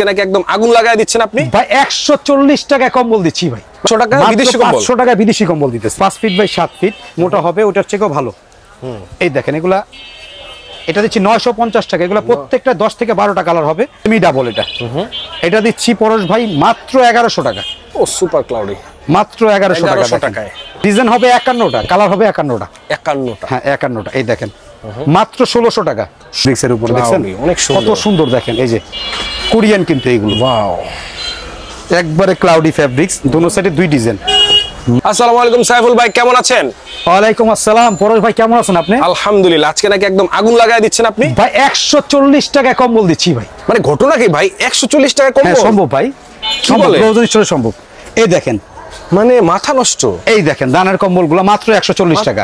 নাকি একদম আগুন লাগায় দিচ্ছেন আপনি ভাই 140 টাকা কম্বল দিচ্ছি ভাই। 100 টাকা বিদেশি কম্বল, 500 টাকা বিদেশি কম্বল দিতেছে। 5 ফিট বাই 7 ফিট মোটা হবে, ওটার চেয়েও ভালো। এই দেখেন এগুলা, এটা দিচ্ছি 950 টাকা। এগুলা প্রত্যেকটা 10 থেকে 12টা কালার হবে, সেমি ডাবল। এটা দিচ্ছি পরশ ভাই মাত্র 1100 টাকা। ও সুপার ক্লাউডি, মাত্র 1100 টাকায়। ডিজাইন হবে 51টা, কালার হবে 51টা। 51টা, হ্যাঁ 51টা। এই দেখেন মাত্র 1600 টাকা। ফেব্রিক্সের উপরে দেখছেন অনেক কত সুন্দর। দেখেন এই যে কোরিয়ান কিন্তু এইগুলো, ওয়াও, একবারে ক্লাউডি ফেব্রিক্স, দুনো সাইডে দুই ডিজাইন। আসসালামু আলাইকুম সাইফুল ভাই, কেমন আছেন? ওয়ালাইকুম আসসালাম পরশ ভাই, কেমন আছেন আপনি? আলহামদুলিল্লাহ। আজকে নাকি একদম আগুন লাগায় দিচ্ছেন আপনি ভাই 140 টাকা কম্বল দিচ্ছি ভাই। মানে ঘটনা কি ভাই, 140 টাকা কম্বল? হ্যাঁ সম্ভব ভাই, সম্ভব, সম্ভব। এই দেখেন মানে মাথা নষ্ট। এই দেখেন দানার কম্বলগুলো মাত্র 140 টাকা।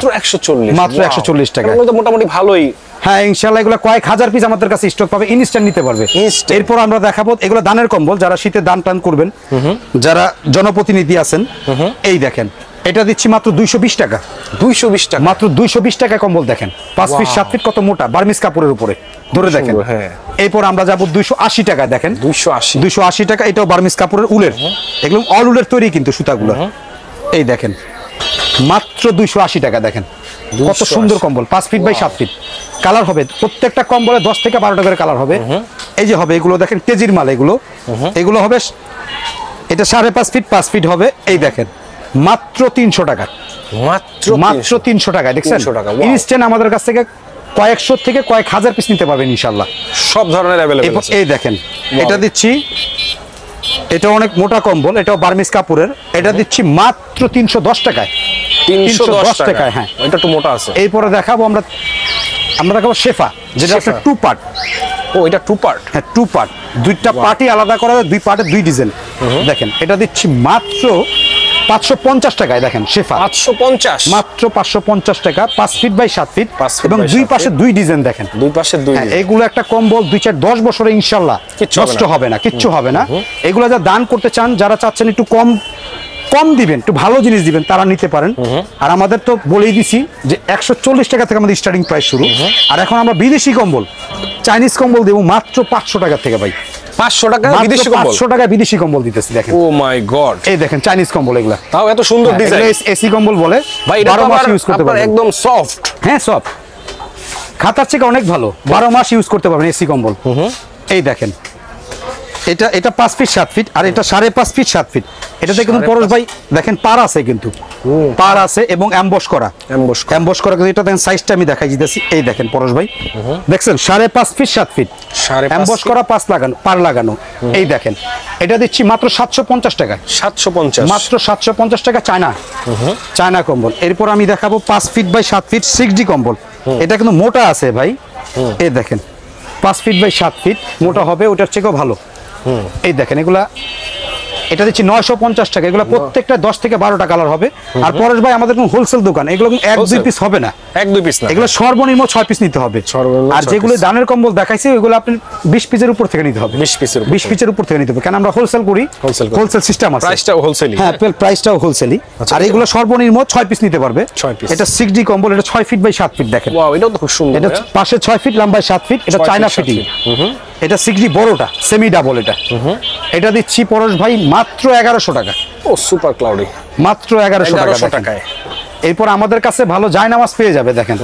মাত্র 140 টাকা। মোটামুটি ভালোই। হ্যাঁ ইনশাআল্লাহ এগুলো কয়েক হাজার পিস আমাদের কাছে স্টক পাবে, ইনস্ট্যান্ট নিতে পারবে। এরপর আমরা দেখাবো এগুলো দানের কম্বল, যারা শীতে দান টান করবেন, যারা জনপ্রতিনিধি আছেন। এই দেখেন এটা দিচ্ছি মাত্র 220 টাকা। 220 টাকা, মাত্র 220 টাকা কম্বল। দেখেন 5 ফিট 7 ফিট কত মোটা, বার্মিজ কাপড়ের উপরে ধরে দেখেন। এরপর আমরা যাব 280 টাকা। দেখেন 280 টাকা, এটাও বার্মিজ কাপড়ের উলের, এগুলো অল উলের তৈরি কিন্তু সুতাগুলো। এই দেখেন মাত্র 280 টাকা। দেখেন কত সুন্দর কম্বল, 5 ফিট বাই 7 ফিট। কালার হবে প্রত্যেকটা কম্বলে 10 থেকে 12টা করে কালার হবে। এই যে হবে এগুলো, দেখেন কেজির মাল এগুলো। এগুলো হবে, এটা 5.5 ফিট 5 ফিট হবে। এই দেখেন মাত্র 300 টাকা। মাত্র 300 টাকা। দেখছেন ইনস্ট্যান্ট আমাদের কাছ থেকে কয়েকশো থেকে কয়েক হাজার পিস নিতে পারবেন ইনশাআল্লাহ, সব ধরনের अवेलेबल আছে। এই দেখেন এটা দিচ্ছি, এটা অনেক মোটা কম্বল, এটাও বার্মিজ কাপড়ের। এটা দিচ্ছি মাত্র 310 টাকায়। 310 টাকায়। হ্যাঁ এটা একটু মোটা আছে। এরপরে দেখাবো আমরা দেখাবো শেফা, যেটা একটা 2 পার্ট। ও এটা 2 পার্ট? হ্যাঁ 2 পার্ট, দুইটা পার্টই আলাদা করা হয়, 2 পার্টে 2 ডিজাইন। দেখেন এটা দিচ্ছি মাত্র 550 টাকায়। দেখেন শেফা 550, মাত্র 550 টাকা। 5 ফিট বাই 7 ফিট এবং দুই পাশে 2 ডিজাইন। দেখেন দুই পাশে 2 ডিজাইন। এগুলো একটা কম্বল 2-4-10 বছরে ইনশাআল্লাহ নষ্ট হবে না, কিচ্ছু হবে না। এগুলো যা দান করতে চান, যারা চাচ্ছেন একটু কম দিবেন, একটু ভালো জিনিস দিবেন, তারা নিতে পারেন। আর আমাদের তো বলেই দিছি যে 140 টাকা থেকে আমাদের স্টার্টিং প্রাইস শুরু। আর এখন আমরা বিদেশি কম্বল, চাইনিজ কম্বল দেবো মাত্র 500 টাকা থেকে ভাই। 500 টাকা বিদেশি কম্বল, 500 টাকা বিদেশি কম্বল দিতেছি। দেখেন ও মাই গড, এই দেখেন চাইনিজ কম্বল এগুলা, তাও এত সুন্দর ডিজাইন। এসি কম্বল বলে ভাই, এটা 12 মাস ইউজ করতে পারবেন, একদম সফট। হ্যাঁ সফট, খাতার থেকে অনেক ভালো, 12 মাস ইউজ করতে পারবেন এসি কম্বল। এই দেখেন এটা 5 ফিট 7 ফিট, আর এটা 5.5 ফিট 7 ফিট। এটাতে কিন্তু পরশ ভাই দেখেন পার আছে, কিন্তু পার আছে এবং এমবস করা কিন্তু। এটা দেখেন সাইজটা আমি দেখাই দিতেছি। এই দেখেন পরশ ভাই দেখছেন 5.5 ফিট 7 ফিট এমবস করা, পার লাগানো। এই দেখেন এটা দিচ্ছি মাত্র 750 টাকা। 750, মাত্র 750 টাকা। চায়না কম্বল। এরপর আমি দেখাবো 5 ফিট বাই 7 ফিট 6D কম্বল। এটা কিন্তু মোটা আছে ভাই। এই দেখেন 5 ফিট বাই 7 ফিট মোটা হবে, ওটার চেয়েও ভালো। এই দেখেন এগুলা, এটা দিচ্ছি 950 টাকা। এগুলো প্রত্যেকটা 10 থেকে 12টা কালার হবে। আর পরেশ ভাই আমাদের কোনো হোলসেল দোকান, এগুলো 1-2 পিস হবে না, 1-2 পিস না, এগুলো সর্বনিম্ন 6 পিস নিতে হবে। আর যেগুলো দানের কম্বল দেখাইছি ওইগুলো আপনি 20 পিসের উপর থেকে নিতে হবে। 20 পিসের উপর থেকে নিতে হবে, কারণ আমরা হোলসেল করি, হোলসেল সিস্টেম আছে, প্রাইসটাও হোলসেলই। হ্যাঁ প্রাইসটাও হোলসেলই। আর এগুলো সর্বনিম্ন 6 পিস নিতে পারবে। এটা 6D কম্বল, এটা 6 ফিট বাই 7 ফিট। দেখেন ওয়াও, এটাও তো খুব সুন্দর। এটা পাশে 6 ফিট, লম্বায় 7 ফিট। এটা চায়না ফিটিং। এটা 6D বড়টা, সেমি ডাবল। এটা দিচ্ছি পরশ ভাই মাত্র 1100 টাকা। ও সুপার ক্লাউডি, মাত্র 1100 টাকায়। এরপর আমাদের কাছে ভালো জায়নামাজ পেয়ে যাবে। দেখেন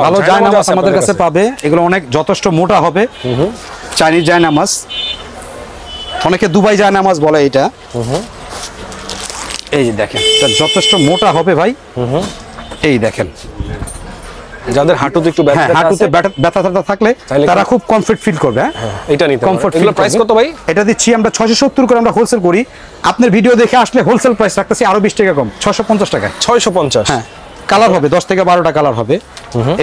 ভালো জায়নামাজ আমাদের কাছে পাবে। এগুলো অনেক যথেষ্ট মোটা হবে, চাইনিজ জায়নামাজ, অনেকে দুবাই জায়নামাজ বলে এটা। এই যে দেখেন এটা যথেষ্ট মোটা হবে ভাই। এই দেখেন যাদের হাঁটুতে একটু ব্যথা থাকলে তারা খুব কমফর্ট ফিল করবে। এটা নিতে কমফর্ট ফিল। প্রাইস কত ভাই? এটা দিচ্ছি আমরা 670 করে, আমরা হোলসেল করি। আপনার ভিডিও দেখে আসলে হোলসেল প্রাইস রাখতেছি আরো 20 টাকা কম, 650 টাকা। 650। হ্যাঁ কালার হবে 10 থেকে 12টা কালার হবে।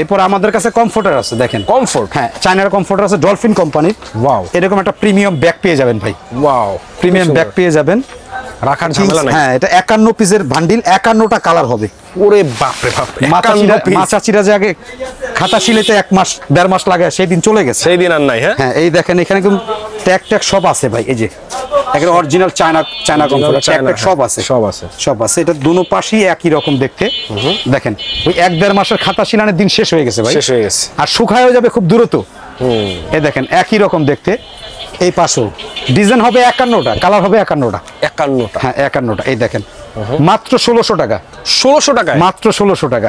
এরপর আমাদের কাছে কমফোর্টার আছে। দেখেন কমফোর্ট, হ্যাঁ চায়নার কমফোর্টার আছে, ডলফিন কোম্পানির। ওয়াও, এরকম একটা প্রিমিয়াম ব্যাগ পেয়ে যাবেন ভাই। ওয়াও, প্রিমিয়াম ব্যাগ পেয়ে যাবেন, রাখার ঝামেলা নাই। হ্যাঁ এটা 51 পিসের বান্ডিল, 51টা কালার হবে। ওরে বাপ রে বাপ, মাচাচিরা যে আগে খাতা শিলেতে 1 মাস 1.5 মাস লাগে, সেই দিন চলে গেছে, সেই দিন আর নাই। হ্যাঁ এই দেখেন এখানে কিন্তু ট্যাগ সব আছে ভাই। এই যে এখানে অরিজিনাল চায়না কমফোর্ট ট্যাগ সব আছে। এটা দুনো পাশেই একই রকম দেখতে। দেখেন ওই 1-1.5 মাসের খাতা শিলানের দিন শেষ হয়ে গেছে ভাই, শেষ হয়ে গেছে। আর শুকায়ও যাবে খুব দ্রুত। এই দেখেন একই রকম দেখতে। এই পাশেও ডিজাইন হবে 51টা, কালার হবে 51টা। 51টা? হ্যাঁ 51টা। এই দেখেন মাত্র 1600 টাকা। 1600 টাকায়? মাত্র 1600 টাকা।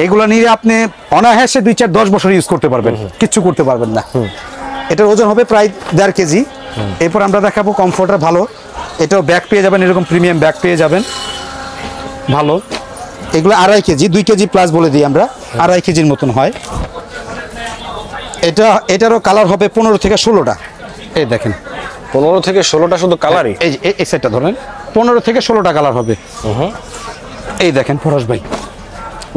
এগুলো নিয়ে আপনি অনায়াসে 2-4-10 বছর ইউজ করতে পারবেন, কিচ্ছু করতে পারবেন না। এটার ওজন হবে প্রায় 1.5 কেজি। এরপর আমরা দেখাবো কমফোর্টার ভালো, এটাও ব্যাগ পেয়ে যাবেন, এরকম প্রিমিয়াম ব্যাগ পেয়ে যাবেন ভালো। এগুলো 2.5 কেজি, 2 কেজি প্লাস বলে দিই আমরা, 2.5 কেজির মতন হয়। এটারও কালার হবে 15 থেকে 16টা। এই দেখেন 15 থেকে 16টা শুধু কালারই? এই সেটটা ধরেন 15 থেকে 16টা কালার হবে। এই দেখেন ফরাস ভাই,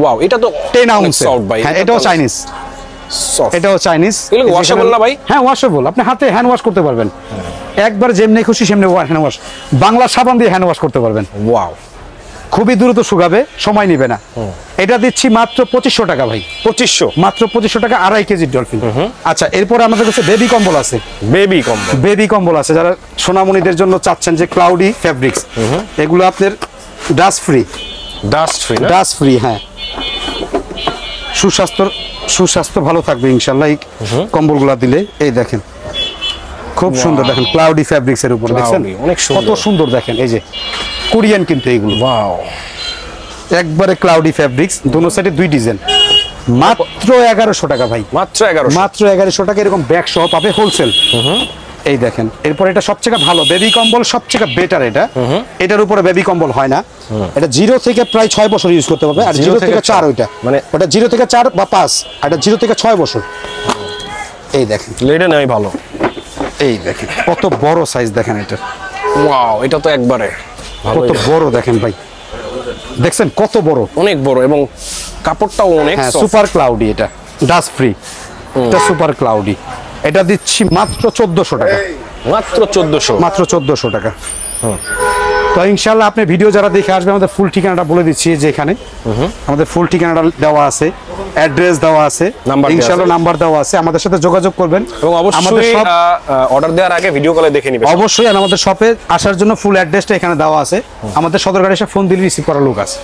ওয়াও, এটা তো 10 আউন্স সফট ভাই। হ্যাঁ এটাও চাইনিজ, এটাও চাইনিজ। এগুলো ওয়াশেবল না ভাই? হ্যাঁ ওয়াশেবল, আপনি হাতে হ্যান্ড ওয়াশ করতে পারবেন একবার, যেমনি খুশি সেমনি হ্যান্ড ওয়াশ, বাংলা সাবান দিয়ে হ্যান্ড ওয়াশ করতে পারবেন। ওয়াও, খুবই দ্রুত শুকাবে, সময় নিবে না। এটা দিচ্ছি মাত্র 2500 টাকা ভাই। 2500? মাত্র 2500 টাকা, 2.5 কেজির ডলফিন। আচ্ছা এরপরে আমাদের কাছে বেবি কম্বল আছে। বেবি কম্বল? বেবি কম্বল আছে, যারা সোনামণিদের জন্য চাচ্ছেন যে ক্লাউডি ফেব্রিক্স, এগুলো আপনার dust free. Dust free? Dust free, হ্যাঁ। সুস্বাস্থ্য ভালো থাকবে ইনশাআল্লাহ এই কম্বলগুলো দিলে। এই দেখেন খুব সুন্দর, দেখেন ক্লাউডি ফেব্রিক্স এর উপর দেখছেন অনেক কত সুন্দর। দেখেন এই যে কোরিয়ান কিন্তু এইগুলো, ওয়াও, একবারে ক্লাউডি ফেব্রিক্স, দুনো সাইডে 2 ডিজাইন। মাত্র 1100 টাকা ভাই। মাত্র 1100? মাত্র 1100 টাকা। এরকম ব্যাগ সহ পাবে হোলসেল। এই দেখেন এরপর এটা সবচেয়ে ভালো বেবি কম্বল, সবচেয়ে বেটার এটা। এটার উপরে বেবি কম্বল হয় না। এটা 0 থেকে প্রায় 6 বছর ইউজ করতে পারবে। আর 0 থেকে 4 ওইটা, মানে ওটা 0 থেকে 4 বা 5, আর এটা 0 থেকে 6 বছর। এই দেখেন এটা নাই ভালো। এই দেখেন কত বড় সাইজ, দেখেন এটা। ওয়াও, এটা তো একবারে কত বড় দেখেন ভাই, দেখছেন কত বড়, অনেক বড়, এবং কাপড়টাও অনেক সফট। সুপার ক্লাউডি, এটা ডাস্ট ফ্রি, এটা সুপার ক্লাউডি। এটা দিচ্ছি মাত্র 1400 টাকা। মাত্র 1400? মাত্র 1400 টাকা। তো ইনশাআল্লাহ আপনি ভিডিও যারা দেখে আসবে, আমাদের ফুল ঠিকানাটা বলে দিচ্ছি যে এখানে আমাদের ফুল ঠিকানাটা দেওয়া আছে, অ্যাড্রেস দেওয়া আছে, ইনশাআল্লাহ নাম্বার দেওয়া আছে। আমাদের সাথে যোগাযোগ করবেন এবং অবশ্যই অর্ডার দেওয়ার আগে ভিডিও কলে দেখে নেবেন অবশ্যই। আর আমাদের শপে আসার জন্য ফুল অ্যাড্রেসটা এখানে দেওয়া আছে। আমাদের সদরঘাটে এসে ফোন দিলে রিসিভ করার লোক আছে।